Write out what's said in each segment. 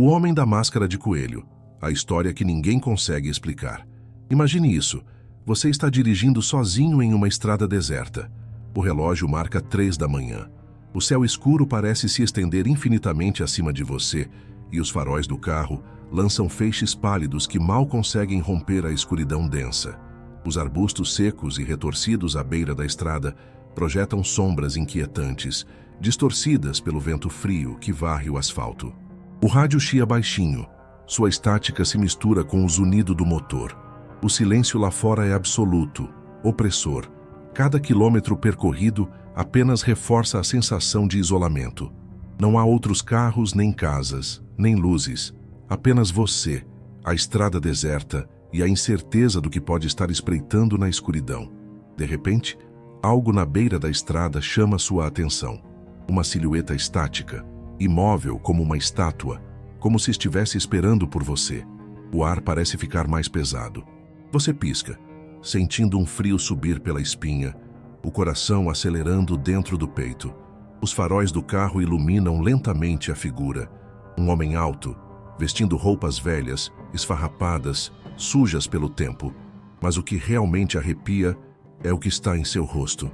O Homem da Máscara de Coelho, a história que ninguém consegue explicar. Imagine isso, você está dirigindo sozinho em uma estrada deserta. O relógio marca 3 da manhã. O céu escuro parece se estender infinitamente acima de você e os faróis do carro lançam feixes pálidos que mal conseguem romper a escuridão densa. Os arbustos secos e retorcidos à beira da estrada projetam sombras inquietantes, distorcidas pelo vento frio que varre o asfalto. O rádio chia baixinho. Sua estática se mistura com o zunido do motor. O silêncio lá fora é absoluto, opressor. Cada quilômetro percorrido apenas reforça a sensação de isolamento. Não há outros carros, nem casas, nem luzes. Apenas você, a estrada deserta e a incerteza do que pode estar espreitando na escuridão. De repente, algo na beira da estrada chama sua atenção. Uma silhueta estática, imóvel como uma estátua, como se estivesse esperando por você. O ar parece ficar mais pesado. Você pisca, sentindo um frio subir pela espinha, o coração acelerando dentro do peito. Os faróis do carro iluminam lentamente a figura. Um homem alto, vestindo roupas velhas, esfarrapadas, sujas pelo tempo. Mas o que realmente arrepia é o que está em seu rosto.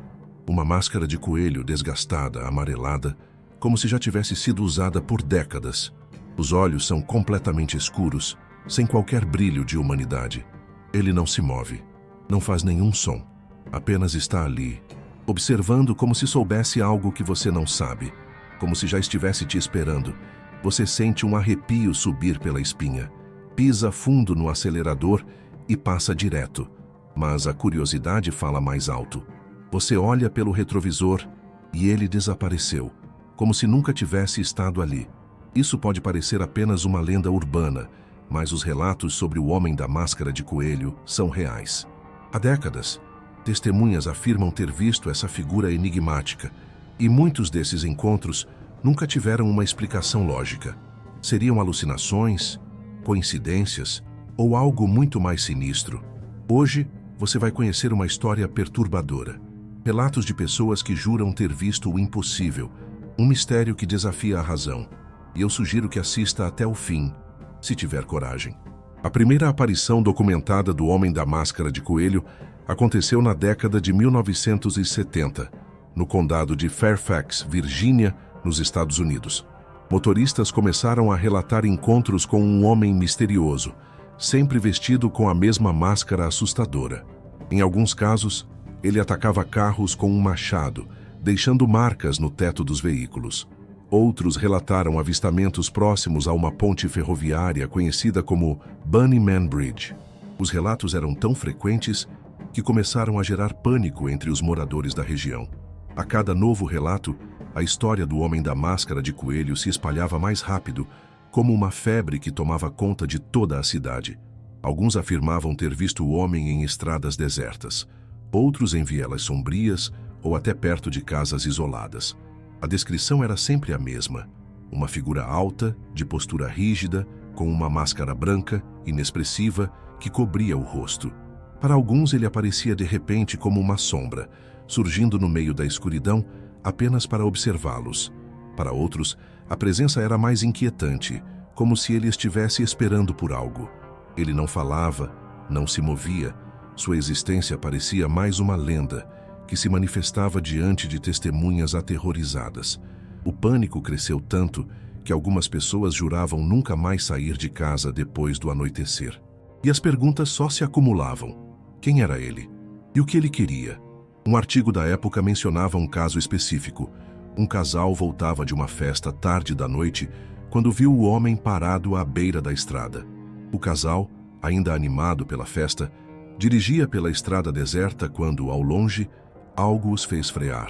Uma máscara de coelho desgastada, amarelada, como se já tivesse sido usada por décadas. Os olhos são completamente escuros, sem qualquer brilho de humanidade. Ele não se move, não faz nenhum som, apenas está ali, observando como se soubesse algo que você não sabe, como se já estivesse te esperando. Você sente um arrepio subir pela espinha, pisa fundo no acelerador e passa direto, mas a curiosidade fala mais alto. Você olha pelo retrovisor e ele desapareceu, como se nunca tivesse estado ali. Isso pode parecer apenas uma lenda urbana, mas os relatos sobre o Homem da Máscara de Coelho são reais. Há décadas, testemunhas afirmam ter visto essa figura enigmática, e muitos desses encontros nunca tiveram uma explicação lógica. Seriam alucinações, coincidências ou algo muito mais sinistro? Hoje, você vai conhecer uma história perturbadora. Relatos de pessoas que juram ter visto o impossível, um mistério que desafia a razão. E eu sugiro que assista até o fim, se tiver coragem. A primeira aparição documentada do Homem da Máscara de Coelho aconteceu na década de 1970, no condado de Fairfax, Virgínia, nos Estados Unidos. Motoristas começaram a relatar encontros com um homem misterioso, sempre vestido com a mesma máscara assustadora. Em alguns casos, ele atacava carros com um machado, deixando marcas no teto dos veículos. Outros relataram avistamentos próximos a uma ponte ferroviária conhecida como Bunnyman Bridge. Os relatos eram tão frequentes que começaram a gerar pânico entre os moradores da região. A cada novo relato, a história do Homem da Máscara de Coelho se espalhava mais rápido, como uma febre que tomava conta de toda a cidade. Alguns afirmavam ter visto o homem em estradas desertas, outros em vielas sombrias ou até perto de casas isoladas. A descrição era sempre a mesma: uma figura alta, de postura rígida, com uma máscara branca, inexpressiva, que cobria o rosto. Para alguns ele aparecia de repente como uma sombra, surgindo no meio da escuridão apenas para observá-los. Para outros, a presença era mais inquietante, como se ele estivesse esperando por algo. Ele não falava, não se movia. Sua existência parecia mais uma lenda, que se manifestava diante de testemunhas aterrorizadas. O pânico cresceu tanto que algumas pessoas juravam nunca mais sair de casa depois do anoitecer. E as perguntas só se acumulavam. Quem era ele? E o que ele queria? Um artigo da época mencionava um caso específico. Um casal voltava de uma festa tarde da noite quando viu o homem parado à beira da estrada. O casal, ainda animado pela festa, dirigia pela estrada deserta quando, ao longe, algo os fez frear.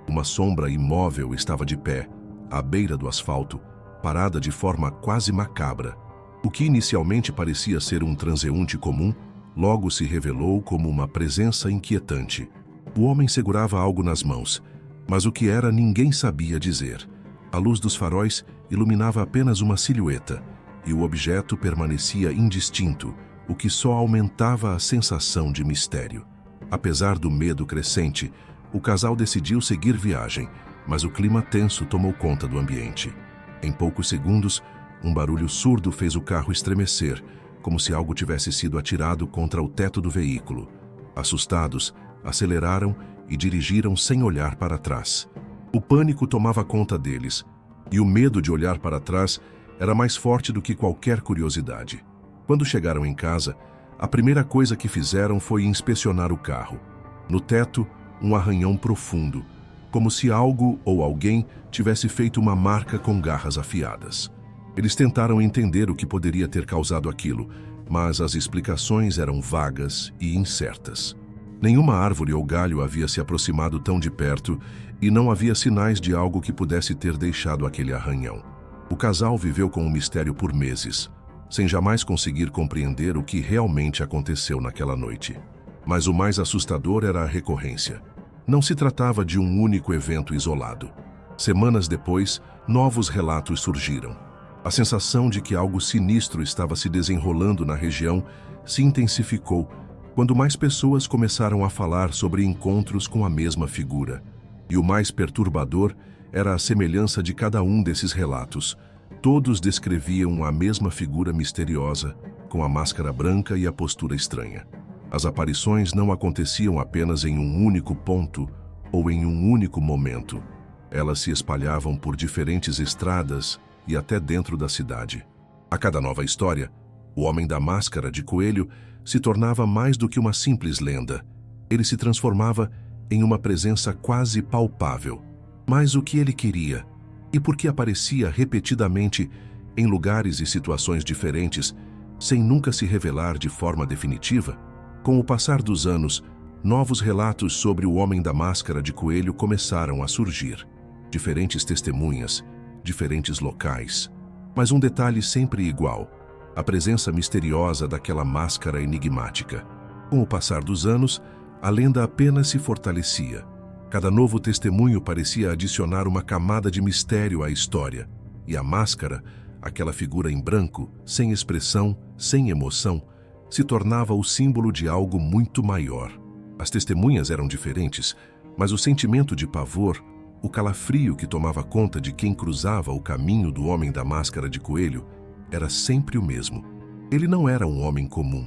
Uma sombra imóvel estava de pé, à beira do asfalto, parada de forma quase macabra. O que inicialmente parecia ser um transeunte comum, logo se revelou como uma presença inquietante. O homem segurava algo nas mãos, mas o que era ninguém sabia dizer. A luz dos faróis iluminava apenas uma silhueta, e o objeto permanecia indistinto, o que só aumentava a sensação de mistério. Apesar do medo crescente, o casal decidiu seguir viagem, mas o clima tenso tomou conta do ambiente. Em poucos segundos, Um barulho surdo fez o carro estremecer, como se algo tivesse sido atirado contra o teto do veículo. Assustados, aceleraram e dirigiram sem olhar para trás. O pânico tomava conta deles, e o medo de olhar para trás era mais forte do que qualquer curiosidade. Quando chegaram em casa, a primeira coisa que fizeram foi inspecionar o carro. No teto, um arranhão profundo, como se algo ou alguém tivesse feito uma marca com garras afiadas. Eles tentaram entender o que poderia ter causado aquilo, mas as explicações eram vagas e incertas. Nenhuma árvore ou galho havia se aproximado tão de perto e não havia sinais de algo que pudesse ter deixado aquele arranhão. O casal viveu com o mistério por meses, sem jamais conseguir compreender o que realmente aconteceu naquela noite. Mas o mais assustador era a recorrência. Não se tratava de um único evento isolado. Semanas depois, novos relatos surgiram. A sensação de que algo sinistro estava se desenrolando na região se intensificou quando mais pessoas começaram a falar sobre encontros com a mesma figura. E o mais perturbador era a semelhança de cada um desses relatos. Todos descreviam a mesma figura misteriosa, com a máscara branca e a postura estranha. As aparições não aconteciam apenas em um único ponto ou em um único momento. Elas se espalhavam por diferentes estradas e até dentro da cidade. A cada nova história, o Homem da Máscara de Coelho se tornava mais do que uma simples lenda. Ele se transformava em uma presença quase palpável. Mas o que ele queria? E por que aparecia repetidamente em lugares e situações diferentes, sem nunca se revelar de forma definitiva? Com o passar dos anos, novos relatos sobre o Homem da Máscara de Coelho começaram a surgir. Diferentes testemunhas, diferentes locais, mas um detalhe sempre igual: a presença misteriosa daquela máscara enigmática. Com o passar dos anos, a lenda apenas se fortalecia. Cada novo testemunho parecia adicionar uma camada de mistério à história, e a máscara, aquela figura em branco, sem expressão, sem emoção, se tornava o símbolo de algo muito maior. As testemunhas eram diferentes, mas o sentimento de pavor, o calafrio que tomava conta de quem cruzava o caminho do Homem da Máscara de Coelho, era sempre o mesmo. Ele não era um homem comum.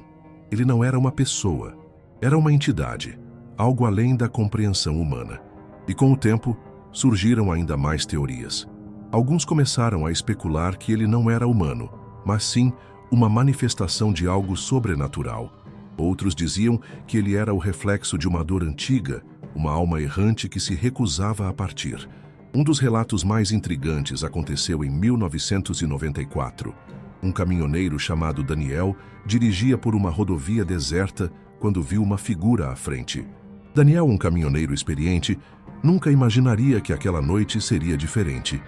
Ele não era uma pessoa. Era uma entidade, algo além da compreensão humana. E com o tempo, surgiram ainda mais teorias. Alguns começaram a especular que ele não era humano, mas sim uma manifestação de algo sobrenatural. Outros diziam que ele era o reflexo de uma dor antiga, uma alma errante que se recusava a partir. Um dos relatos mais intrigantes aconteceu em 1994. Um caminhoneiro chamado Daniel dirigia por uma rodovia deserta quando viu uma figura à frente. Daniel, um caminhoneiro experiente, nunca imaginaria que aquela noite seria diferente.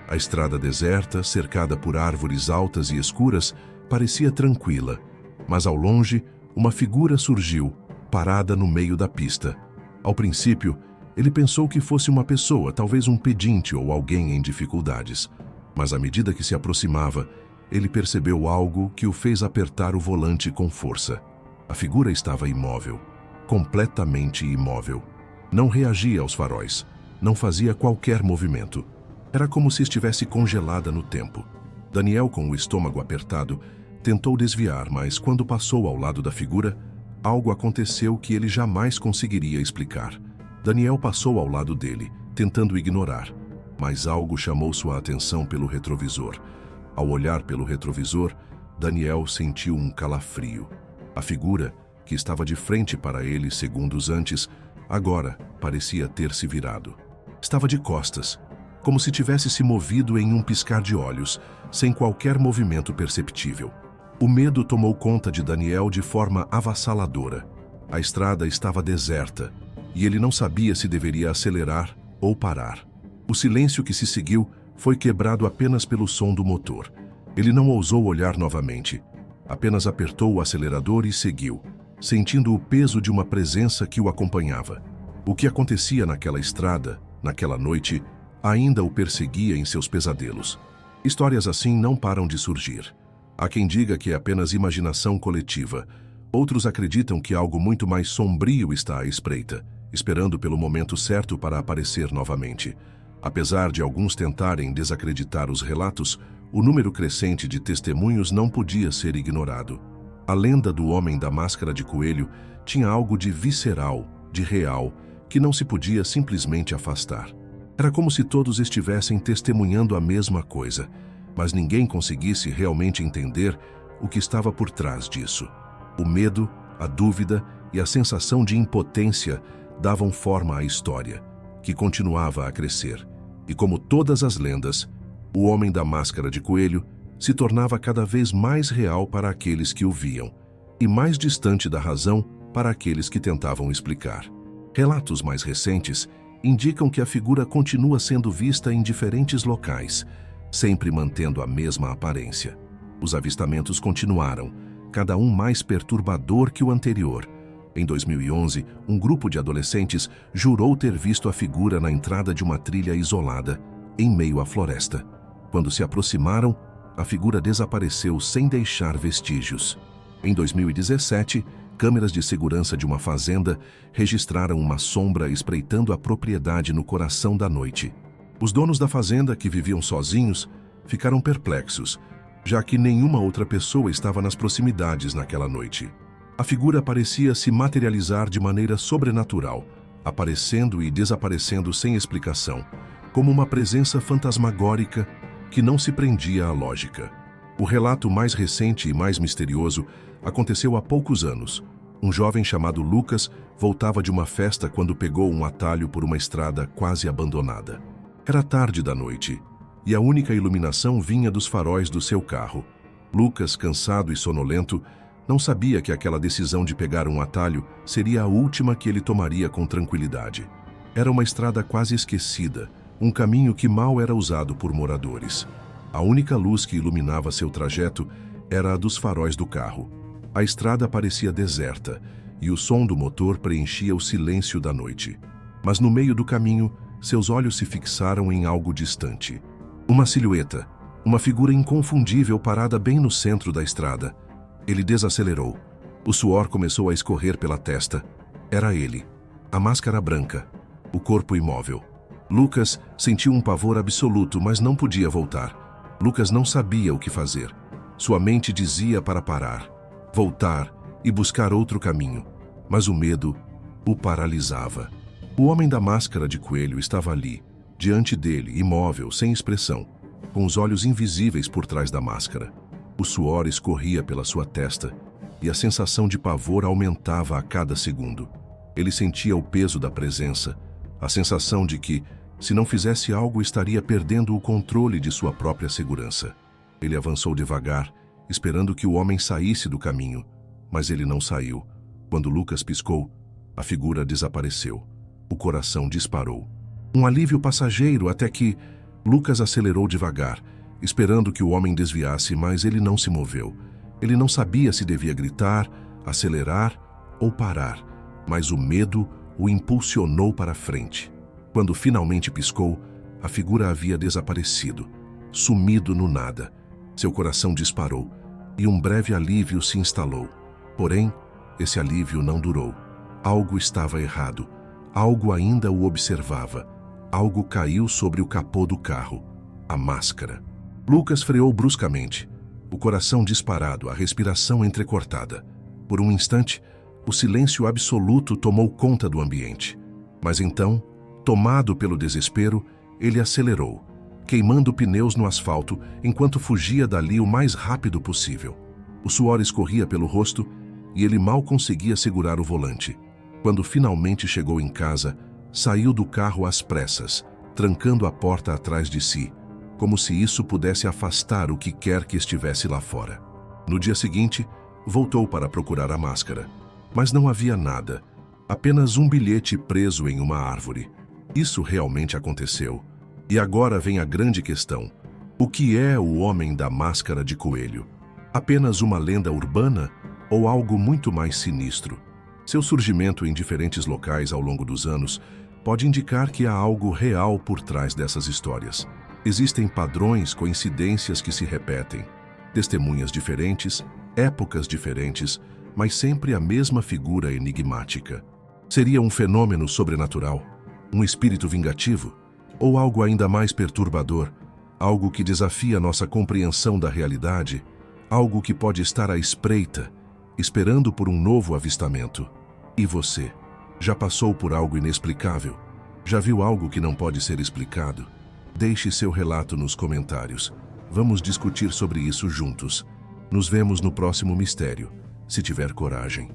A estrada deserta, cercada por árvores altas e escuras, parecia tranquila, mas ao longe, uma figura surgiu, parada no meio da pista. Ao princípio, ele pensou que fosse uma pessoa, talvez um pedinte ou alguém em dificuldades. Mas à medida que se aproximava, ele percebeu algo que o fez apertar o volante com força. A figura estava imóvel, completamente imóvel. Não reagia aos faróis, não fazia qualquer movimento. Era como se estivesse congelada no tempo. Daniel, com o estômago apertado, tentou desviar, mas quando passou ao lado da figura, algo aconteceu que ele jamais conseguiria explicar. Daniel passou ao lado dele, tentando ignorar, mas algo chamou sua atenção pelo retrovisor. Ao olhar pelo retrovisor, Daniel sentiu um calafrio. A figura, que estava de frente para ele segundos antes, agora parecia ter se virado. Estava de costas, como se tivesse se movido em um piscar de olhos, sem qualquer movimento perceptível. O medo tomou conta de Daniel de forma avassaladora. A estrada estava deserta, e ele não sabia se deveria acelerar ou parar. O silêncio que se seguiu foi quebrado apenas pelo som do motor. Ele não ousou olhar novamente. Apenas apertou o acelerador e seguiu, sentindo o peso de uma presença que o acompanhava. O que acontecia naquela estrada, naquela noite, ainda o perseguia em seus pesadelos. Histórias assim não param de surgir. Há quem diga que é apenas imaginação coletiva. Outros acreditam que algo muito mais sombrio está à espreita, esperando pelo momento certo para aparecer novamente. Apesar de alguns tentarem desacreditar os relatos, O número crescente de testemunhos não podia ser ignorado. A lenda do homem da máscara de coelho tinha algo de visceral, de real, que não se podia simplesmente afastar. Era como se todos estivessem testemunhando a mesma coisa, mas ninguém conseguisse realmente entender o que estava por trás disso. O medo, a dúvida e a sensação de impotência davam forma à história, que continuava a crescer. E como todas as lendas, o homem da máscara de coelho se tornava cada vez mais real para aqueles que o viam, e mais distante da razão para aqueles que tentavam explicar. Relatos mais recentes indicam que a figura continua sendo vista em diferentes locais, sempre mantendo a mesma aparência. Os avistamentos continuaram, cada um mais perturbador que o anterior. Em 2011, um grupo de adolescentes jurou ter visto a figura na entrada de uma trilha isolada, em meio à floresta. Quando se aproximaram, a figura desapareceu sem deixar vestígios. Em 2017, câmeras de segurança de uma fazenda registraram uma sombra espreitando a propriedade no coração da noite. Os donos da fazenda, que viviam sozinhos, ficaram perplexos, já que nenhuma outra pessoa estava nas proximidades naquela noite. A figura parecia se materializar de maneira sobrenatural, aparecendo e desaparecendo sem explicação, como uma presença fantasmagórica que não se prendia à lógica. O relato mais recente e mais misterioso aconteceu há poucos anos. Um jovem chamado Lucas voltava de uma festa quando pegou um atalho por uma estrada quase abandonada. Era tarde da noite, e a única iluminação vinha dos faróis do seu carro. Lucas, cansado e sonolento, não sabia que aquela decisão de pegar um atalho seria a última que ele tomaria com tranquilidade. Era uma estrada quase esquecida, um caminho que mal era usado por moradores. A única luz que iluminava seu trajeto era a dos faróis do carro. A estrada parecia deserta, e o som do motor preenchia o silêncio da noite. Mas no meio do caminho, seus olhos se fixaram em algo distante. Uma silhueta, uma figura inconfundível parada bem no centro da estrada. Ele desacelerou. O suor começou a escorrer pela testa. Era ele. A máscara branca. O corpo imóvel. Lucas sentiu um pavor absoluto, mas não podia voltar. Lucas não sabia o que fazer. Sua mente dizia para parar, voltar e buscar outro caminho. Mas o medo o paralisava. O homem da máscara de coelho estava ali, diante dele, imóvel, sem expressão, com os olhos invisíveis por trás da máscara. O suor escorria pela sua testa e a sensação de pavor aumentava a cada segundo. Ele sentia o peso da presença, a sensação de que, se não fizesse algo, estaria perdendo o controle de sua própria segurança. Ele avançou devagar, esperando que o homem saísse do caminho, mas ele não saiu. Quando Lucas piscou, a figura desapareceu. O coração disparou. Um alívio passageiro até que Lucas acelerou devagar, esperando que o homem desviasse, mas ele não se moveu. Ele não sabia se devia gritar, acelerar ou parar, mas o medo o impulsionou para frente. Quando finalmente piscou, a figura havia desaparecido, sumido no nada. Seu coração disparou e um breve alívio se instalou. Porém, esse alívio não durou. Algo estava errado. Algo ainda o observava. Algo caiu sobre o capô do carro. A máscara. Lucas freou bruscamente, o coração disparado, a respiração entrecortada. Por um instante, o silêncio absoluto tomou conta do ambiente. Mas então, tomado pelo desespero, ele acelerou, queimando pneus no asfalto enquanto fugia dali o mais rápido possível. O suor escorria pelo rosto e ele mal conseguia segurar o volante. Quando finalmente chegou em casa, saiu do carro às pressas, trancando a porta atrás de si, como se isso pudesse afastar o que quer que estivesse lá fora. No dia seguinte, voltou para procurar a máscara, mas não havia nada, apenas um bilhete preso em uma árvore. Isso realmente aconteceu. E agora vem a grande questão. O que é o homem da máscara de coelho? Apenas uma lenda urbana ou algo muito mais sinistro? Seu surgimento em diferentes locais ao longo dos anos pode indicar que há algo real por trás dessas histórias. Existem padrões, coincidências que se repetem, testemunhas diferentes, épocas diferentes, mas sempre a mesma figura enigmática. Seria um fenômeno sobrenatural? Um espírito vingativo? Ou algo ainda mais perturbador? algo que desafia nossa compreensão da realidade, algo que pode estar à espreita, esperando por um novo avistamento. E você? Já passou por algo inexplicável? Já viu algo que não pode ser explicado? Deixe seu relato nos comentários. Vamos discutir sobre isso juntos. Nos vemos no próximo mistério, se tiver coragem.